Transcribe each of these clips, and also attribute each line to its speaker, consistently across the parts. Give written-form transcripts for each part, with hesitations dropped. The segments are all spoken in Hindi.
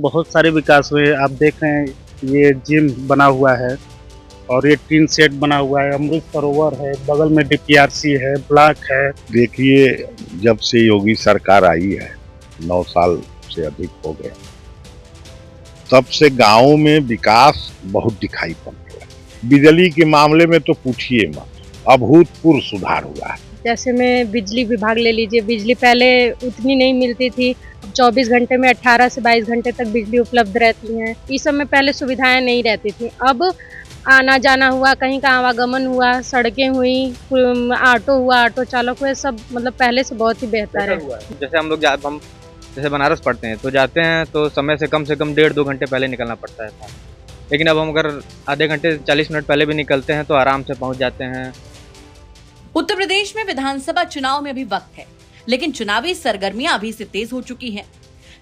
Speaker 1: बहुत सारे विकास हुए आप देख रहे हैं। ये जिम बना हुआ है और ये टीन शेड बना हुआ है, अमृत सरोवर है, बगल में डीपीआरसी है, ब्लॉक है।
Speaker 2: देखिए, जब से योगी सरकार आई है 9 साल से अधिक हो गए, तब से गांवों में विकास बहुत दिखाई पड़ने लगा। बिजली के मामले में तो पूछिए मत, अभूतपूर्व सुधार हुआ है।
Speaker 3: जैसे में बिजली विभाग ले लीजिए, बिजली पहले उतनी नहीं मिलती थी, अब 24 घंटे में 18 से 22 घंटे तक बिजली उपलब्ध रहती है। इस सब में पहले सुविधाएं नहीं रहती थी, अब आना जाना हुआ, कहीं का आवागमन हुआ, सड़कें हुई, ऑटो हुआ, ऑटो चालक हुए, सब मतलब पहले से बहुत ही बेहतर है।
Speaker 4: जैसे हम जैसे बनारस पढ़ते हैं तो जाते हैं तो समय से कम 1.5-2 घंटे पहले निकलना पड़ता है। लेकिन अब हम अगर आधे घंटे 40 मिनट पहले भी निकलते हैं तो आराम से पहुंच जाते हैं।
Speaker 5: उत्तर प्रदेश में विधानसभा चुनाव में अभी वक्त है, लेकिन चुनावी सरगर्मियां अभी से तेज हो चुकी हैं।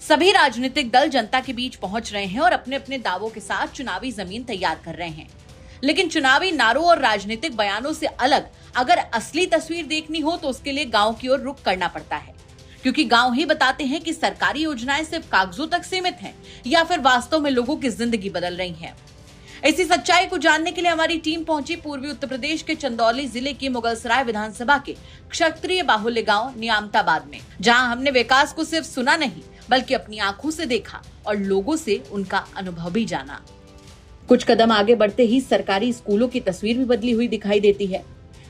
Speaker 5: सभी राजनीतिक दल जनता के बीच पहुंच रहे हैं और अपने अपने दावों के साथ चुनावी जमीन तैयार कर रहे हैं। लेकिन चुनावी नारों और राजनीतिक बयानों से अलग अगर असली तस्वीर देखनी हो तो उसके लिए गांव की ओर रुख करना पड़ता है, क्योंकि गांव ही बताते हैं कि सरकारी योजनाएं सिर्फ कागजों तक सीमित हैं या फिर वास्तव में लोगों की जिंदगी बदल रही हैं। इसी सच्चाई को जानने के लिए हमारी टीम पहुंची पूर्वी उत्तर प्रदेश के चंदौली जिले के मुगलसराय विधानसभा के क्षत्रिय बाहुल्य गांव नियामताबाद में, जहां हमने विकास को सिर्फ सुना नहीं बल्कि अपनी आंखों से देखा और लोगों से उनका अनुभव भी जाना। कुछ कदम आगे बढ़ते ही सरकारी स्कूलों की तस्वीर भी बदली हुई दिखाई देती है।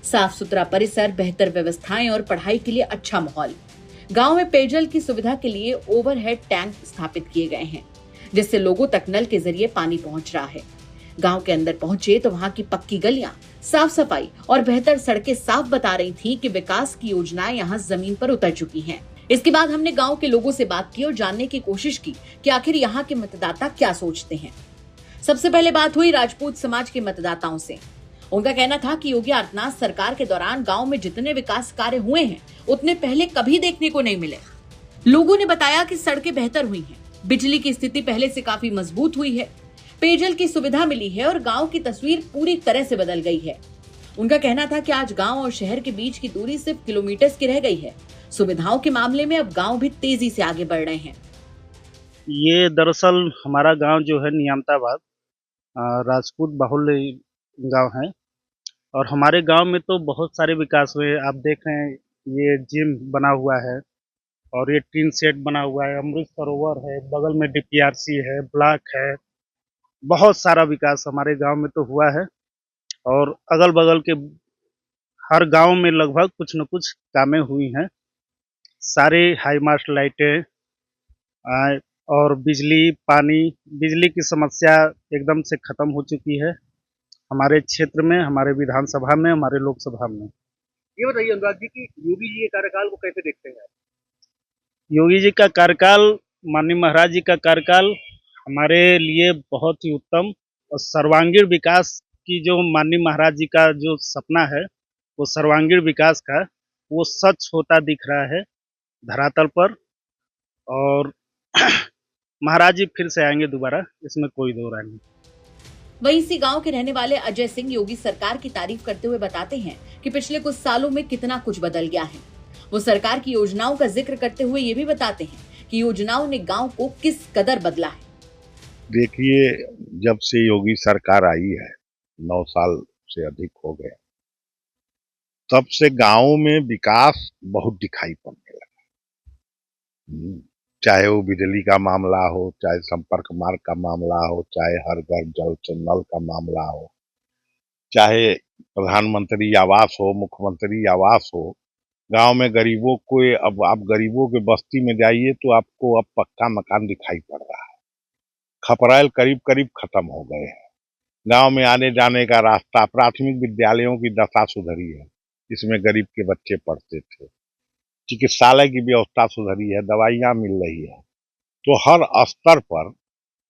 Speaker 5: साफ सुथरा परिसर, बेहतर व्यवस्थाएं और पढ़ाई के लिए अच्छा माहौल। गांव में पेयजल की सुविधा के लिए ओवरहेड टैंक स्थापित किए गए हैं, जिससे लोगों तक नल के जरिए पानी पहुंच रहा है। गांव के अंदर पहुंचे तो वहां की पक्की गलियां, साफ सफाई और बेहतर सड़कें साफ बता रही थी कि विकास की योजनाएं यहां जमीन पर उतर चुकी हैं। इसके बाद हमने गांव के लोगों से बात की और जानने की कोशिश की कि आखिर यहाँ के मतदाता क्या सोचते हैं। सबसे पहले बात हुई राजपूत समाज के मतदाताओं से। उनका कहना था कि योगी आदित्यनाथ सरकार के दौरान गांव में जितने विकास कार्य हुए हैं उतने पहले कभी देखने को नहीं मिले। लोगों ने बताया कि सड़कें बेहतर हुई हैं, बिजली की स्थिति पहले से काफी मजबूत हुई है, पेयजल की सुविधा मिली है और गांव की तस्वीर पूरी तरह से बदल गई है। उनका कहना था कि आज गांव और शहर के बीच की दूरी सिर्फ किलोमीटर की रह गई है। सुविधाओं के मामले में अब गांव भी तेजी से आगे बढ़ रहे हैं।
Speaker 1: ये दरअसल हमारा गांव जो है नियामताबाद राजपूत बाहुल्य गांव है और हमारे गांव में तो बहुत सारे विकास हुए आप देख रहे हैं। ये जिम बना हुआ है और ये टीन शेड बना हुआ है, अमृत सरोवर है, बगल में डीपीआरसी है, ब्लॉक है। बहुत सारा विकास हमारे गांव में तो हुआ है और अगल बगल के हर गांव में लगभग कुछ न कुछ कामें हुई हैं। सारे हाई मास्ट लाइटें और बिजली, पानी, बिजली की समस्या एकदम से खत्म हो चुकी है हमारे क्षेत्र में, हमारे विधानसभा में, हमारे लोकसभा में।
Speaker 6: ये बताइए अनुराग जी कि योगी जी के कार्यकाल को कैसे देखते हैं?
Speaker 1: योगी जी का कार्यकाल, माननीय महाराज जी का कार्यकाल हमारे लिए बहुत ही उत्तम और सर्वांगीण विकास की जो माननीय महाराज जी का जो सपना है वो सर्वांगीण विकास का वो सच होता दिख रहा है धरातल पर। और महाराज जी फिर से आएंगे दोबारा, इसमें कोई दो राय नहीं।
Speaker 5: वहीं इसी गांव के रहने वाले अजय सिंह योगी सरकार की तारीफ करते हुए बताते हैं कि पिछले कुछ सालों में कितना कुछ बदल गया है। वो सरकार की योजनाओं का जिक्र करते हुए ये भी बताते हैं कि योजनाओं ने गांव को किस कदर बदला है।
Speaker 2: देखिए, जब से योगी सरकार आई है 9 साल से अधिक हो गए, तब से गांवों में विकास बहुत दिखाई पड़ने लगा। चाहे वो बिजली का मामला हो, चाहे संपर्क मार्ग का मामला हो, चाहे हर घर जल से नल का मामला हो, चाहे प्रधानमंत्री आवास हो, मुख्यमंत्री आवास हो। गांव में गरीबों को, अब आप गरीबों के बस्ती में जाइए तो आपको अब पक्का मकान दिखाई पड़ रहा है। खपराइल करीब करीब खत्म हो गए हैं। गांव में आने जाने का रास्ता, प्राथमिक विद्यालयों की दशा सुधरी है, इसमें गरीब के बच्चे पढ़ते थे। चिकित्सालय की व्यवस्था सुधरी है, दवाइयां मिल रही है। तो हर स्तर पर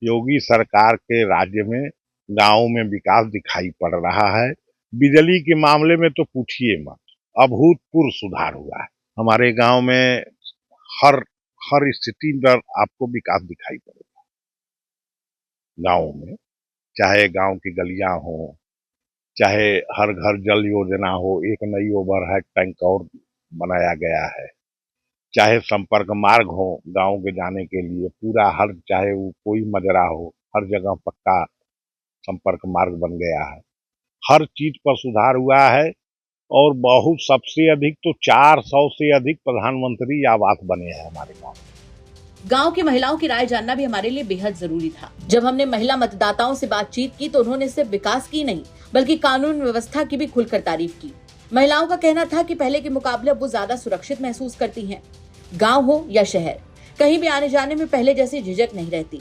Speaker 2: योगी सरकार के राज्य में गांवों में विकास दिखाई पड़ रहा है। बिजली के मामले में तो पूछिए मत, अभूतपूर्व सुधार हुआ है। हमारे गांव में हर हर स्थिति पर आपको विकास दिखाई पड़ेगा। गांव में चाहे गांव की गलियां हो, चाहे हर घर जल योजना हो, एक नई ओवरहेड टैंक और बनाया गया है। चाहे संपर्क मार्ग हो गांव के जाने के लिए, पूरा हर, चाहे वो कोई मजरा हो, हर जगह पक्का संपर्क मार्ग बन गया है। हर चीज पर सुधार हुआ है और बहुत, सबसे अधिक तो 400 से अधिक प्रधानमंत्री आवास बने हैं हमारे गांव में।
Speaker 5: गांव की महिलाओं की राय जानना भी हमारे लिए बेहद जरूरी था। जब हमने महिला मतदाताओं से बातचीत की तो उन्होंने सिर्फ विकास की नहीं बल्कि कानून व्यवस्था की भी खुलकर तारीफ की। महिलाओं का कहना था कि पहले के मुकाबले अब वो ज्यादा सुरक्षित महसूस करती हैं। गांव हो या शहर, कहीं भी आने जाने में पहले जैसी झिझक नहीं रहती।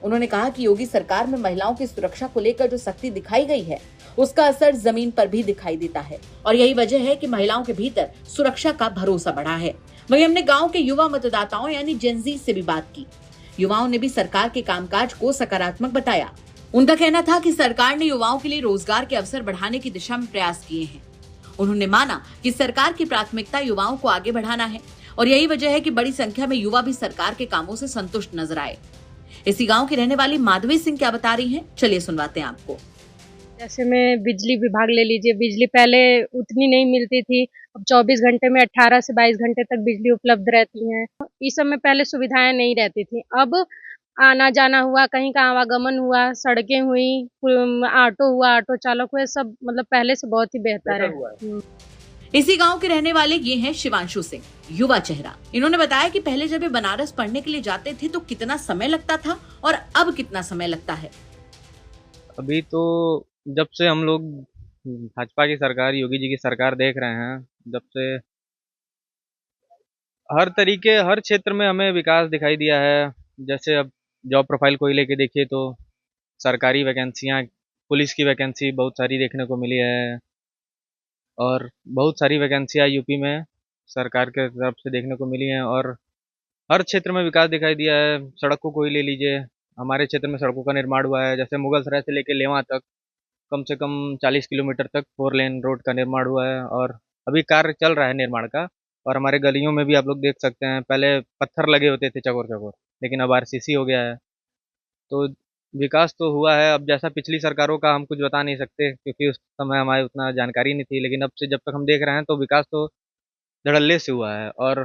Speaker 5: उन्होंने कहा कि योगी सरकार में महिलाओं की सुरक्षा को लेकर जो सख्ती दिखाई गई है उसका असर जमीन पर भी दिखाई देता है और यही वजह है कि महिलाओं के भीतर सुरक्षा का भरोसा बढ़ा है। वहीं हमने गांव के युवा मतदाताओं यानी जेनजी से भी बात की। युवाओं ने भी सरकार के कामकाज को सकारात्मक बताया। उनका कहना था कि सरकार ने युवाओं के लिए रोजगार के अवसर बढ़ाने की दिशा में प्रयास किए हैं। उन्होंने माना कि सरकार की प्राथमिकता युवाओं को आगे बढ़ाना है और यही वजह है कि बड़ी संख्या में युवा भी सरकार के कामों से संतुष्ट नजर आए। इसी गांव की रहने वाली माधवी सिंह क्या बता रही हैं, चलिए सुनवाते हैं आपको।
Speaker 3: जैसे मैं बिजली विभाग ले लीजिए, बिजली पहले उतनी नहीं मिलती थी, अब 24 घंटे में 18 से 22 घंटे तक बिजली उपलब्ध रहती है। इस समय पहले सुविधाएं नहीं रहती थी, अब आना जाना हुआ, कहीं का आवागमन हुआ, सड़कें हुई, ऑटो हुआ, ऑटो चालक हुए, सब मतलब पहले से बहुत ही बेहतर है।
Speaker 5: इसी गांव के रहने वाले ये हैं शिवांशु सिंह, युवा चेहरा। इन्होंने बताया कि पहले जब ये बनारस पढ़ने के लिए जाते थे तो कितना समय लगता था और अब कितना समय लगता है।
Speaker 4: अभी तो जब से हम लोग भाजपा की सरकार, योगी जी की सरकार देख रहे हैं, जब से हर तरीके, हर क्षेत्र में हमें विकास दिखाई दिया है। जैसे अब जॉब प्रोफाइल को ही लेके देखिए तो सरकारी वैकेंसियां, पुलिस की वैकेंसी बहुत सारी देखने को मिली है और बहुत सारी वैकेंसियां यूपी में सरकार के तरफ से देखने को मिली हैं और हर क्षेत्र में विकास दिखाई दिया है। सड़कों को ही ले लीजिए, हमारे क्षेत्र में सड़कों का निर्माण हुआ है। जैसे मुगलसराय से लेकर लेवा तक कम से कम 40 किलोमीटर तक 4 लेन रोड का निर्माण हुआ है और अभी कार्य चल रहा है निर्माण का। और हमारे गलियों में भी आप लोग देख सकते हैं, पहले पत्थर लगे होते थे चकोर चकोर, लेकिन अब आरसीसी हो गया है। तो विकास तो हुआ है। अब जैसा पिछली सरकारों का हम कुछ बता नहीं सकते क्योंकि उस समय हमारी उतना जानकारी नहीं थी, लेकिन अब से जब तक हम देख रहे हैं तो विकास तो धड़ल्ले से हुआ है। और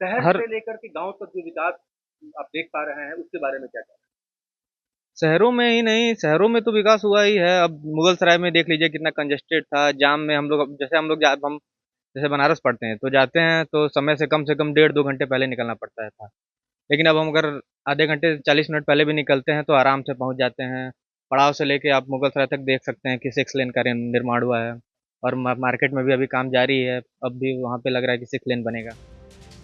Speaker 6: शहर से लेकर के गांव तक जो विकास आप देख पा रहे हैं उसके बारे में क्या कहना है?
Speaker 4: शहरों में ही नहीं, शहरों में तो विकास हुआ ही है। अब मुगलसराय में देख लीजिए कितना कंजेस्टेड था, जाम में हम लोग, हम जैसे बनारस पढ़ते हैं तो जाते हैं तो समय से कम 1.5-2 घंटे पहले निकलना पड़ता था, लेकिन अब हम अगर आधे घंटे 40 मिनट पहले भी निकलते हैं तो आराम से पहुंच जाते हैं। पड़ाव से लेके आप मुगलसराय तक देख सकते हैं कि 6 लेन का निर्माण हुआ है और मार्केट में भी अभी काम जारी है। अब भी वहाँ पे लग रहा है कि 6 लेन बनेगा।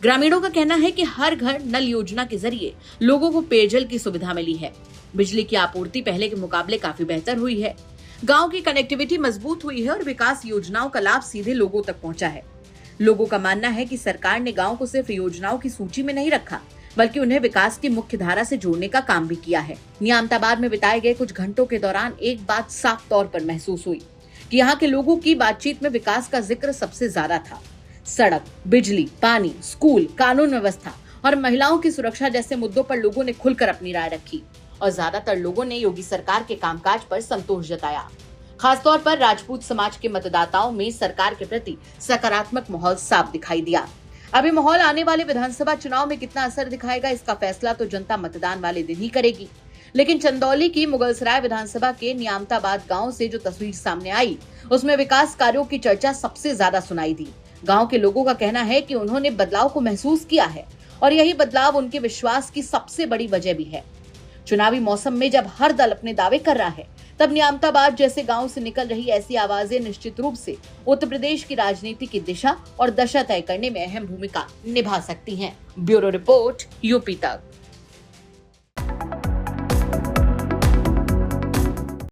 Speaker 5: ग्रामीणों का कहना है कि हर घर नल योजना के जरिए लोगों को पेयजल की सुविधा मिली है। बिजली की आपूर्ति पहले के मुकाबले काफी बेहतर हुई है। गांव की कनेक्टिविटी मजबूत हुई है और विकास योजनाओं का लाभ सीधे लोगों तक पहुंचा है। लोगों का मानना है कि सरकार ने गांव को सिर्फ योजनाओं की सूची में नहीं रखा बल्कि उन्हें विकास की मुख्य धारा से जोड़ने का काम भी किया है। नियामताबाद में बिताए गए कुछ घंटों के दौरान एक बात साफ तौर पर महसूस हुई कि यहाँ के लोगों की बातचीत में विकास का जिक्र सबसे ज्यादा था। सड़क, बिजली, पानी, स्कूल, कानून व्यवस्था और महिलाओं की सुरक्षा जैसे मुद्दों पर लोगों ने खुलकर अपनी राय रखी और ज्यादातर लोगों ने योगी सरकार के कामकाज पर संतोष जताया। खासतौर पर राजपूत समाज के मतदाताओं में सरकार के प्रति सकारात्मक माहौल साफ दिखाई दिया। अभी माहौल आने वाले विधानसभा चुनाव में कितना असर दिखाएगा इसका फैसला तो जनता मतदान वाले दिन ही करेगी। लेकिन चंदौली की मुगलसराय विधानसभा के नियामताबाद गांव से जो तस्वीर सामने आई उसमें विकास कार्यों की चर्चा सबसे ज्यादा सुनाई दी। गांव के लोगों का कहना है कि उन्होंने बदलाव को महसूस किया है और यही बदलाव उनके विश्वास की सबसे बड़ी वजह भी है। चुनावी मौसम में जब हर दल अपने दावे कर रहा है तब नियामताबाद जैसे गांव से निकल रही ऐसी आवाजें निश्चित रूप से उत्तर प्रदेश की राजनीति की दिशा और दशा तय करने में अहम भूमिका निभा सकती हैं। ब्यूरो रिपोर्ट, यूपी तक।